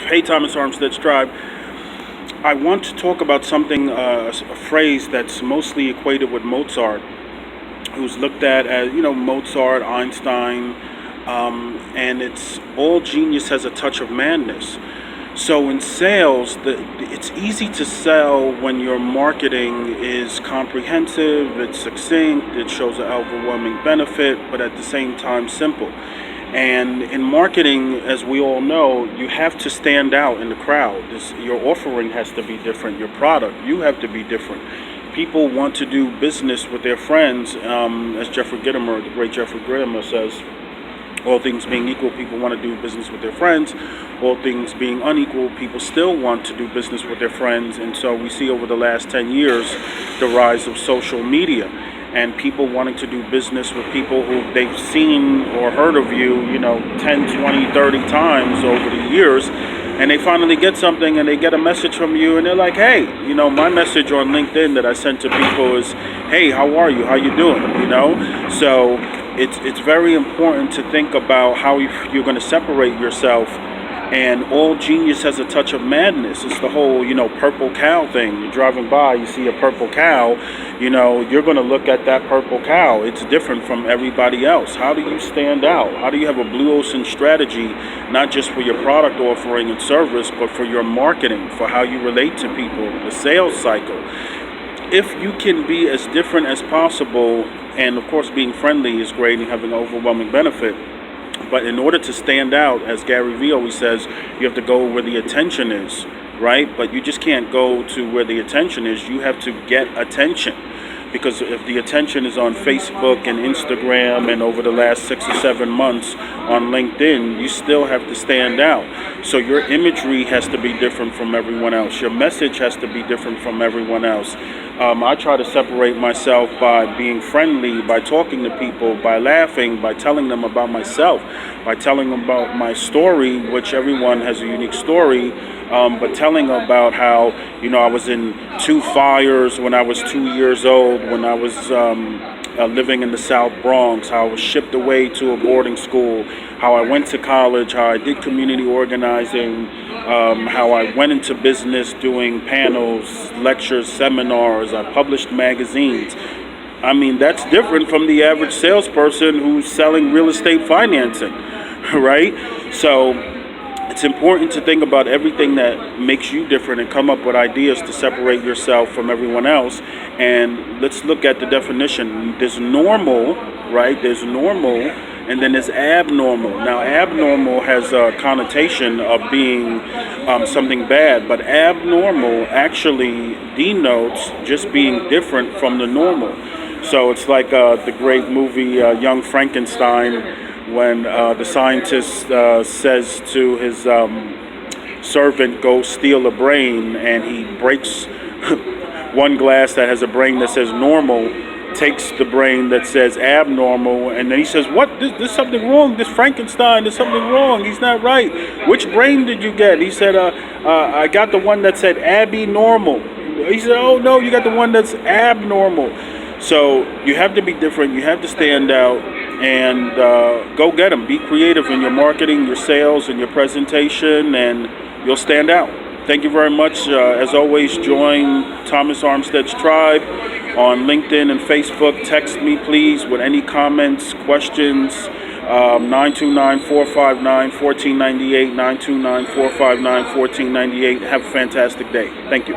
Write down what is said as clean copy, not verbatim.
Hey, Thomas Armstead's Tribe. I want to talk about something, a phrase that's mostly equated with Mozart, who's looked at as, Mozart, Einstein, and it's all genius has a touch of madness. So in sales, it's easy to sell when your marketing is comprehensive, it's succinct, it shows an overwhelming benefit, but at the same time simple. And in marketing, as we all know, you have to stand out in the crowd. Your offering has to be different. Your product, you have to be different. People want to do business with their friends, as the great Jeffrey Gitomer says. All things being equal, people want to do business with their friends. All things being unequal, people still want to do business with their friends. And so we see over the last 10 years the rise of social media and people wanting to do business with people who they've seen or heard of you, 10, 20, 30 times over the years. And they finally get something and they get a message from you and they're like, hey, my message on LinkedIn that I sent to people is, hey, how are you? How you doing? So it's very important to think about how you're going to separate yourself. And all genius has a touch of madness. It's the whole, purple cow thing. You're driving by, you see a purple cow, you're going to look at that purple cow. It's different from everybody else. How do you stand out? How do you have a blue ocean strategy, not just for your product offering and service, but for your marketing, for how you relate to people, the sales cycle? If you can be as different as possible, and of course being friendly is great and having an overwhelming benefit, but in order to stand out, as Gary Vee always says, you have to go where the attention is, right? But you just can't go to where the attention is. You have to get attention. Because if the attention is on Facebook and Instagram and over the last 6 or 7 months on LinkedIn, you still have to stand out. So your imagery has to be different from everyone else. Your message has to be different from everyone else. I try to separate myself by being friendly, by talking to people, by laughing, by telling them about myself, by telling them about my story, which everyone has a unique story, but telling about how, I was in 2 fires when I was 2 years old, when I was living in the South Bronx, how I was shipped away to a boarding school, how I went to college, how I did community organizing, how I went into business doing panels, lectures, seminars, I published magazines. I mean, that's different from the average salesperson who's selling real estate financing, right? So it's important to think about everything that makes you different and come up with ideas to separate yourself from everyone else. And let's look at the definition. There's normal, right? There's normal, and then there's abnormal. Now, abnormal has a connotation of being something bad, but abnormal actually denotes just being different from the normal. So it's like the great movie Young Frankenstein, when the scientist says to his servant, go steal a brain, and he breaks one glass that has a brain that says normal, takes the brain that says abnormal, and then he says, what, there's something wrong, this Frankenstein, there's something wrong, he's not right. Which brain did you get? He said, I got the one that said abnormal. He said, oh no, you got the one that's abnormal. So you have to be different, you have to stand out, and go get them. Be creative in your marketing, your sales, and your presentation, and you'll stand out. Thank you very much. As always, join Thomas Armstead's Tribe on LinkedIn and Facebook. Text me, please, with any comments, questions. 929-459-1498, 929-459-1498. Have a fantastic day. Thank you.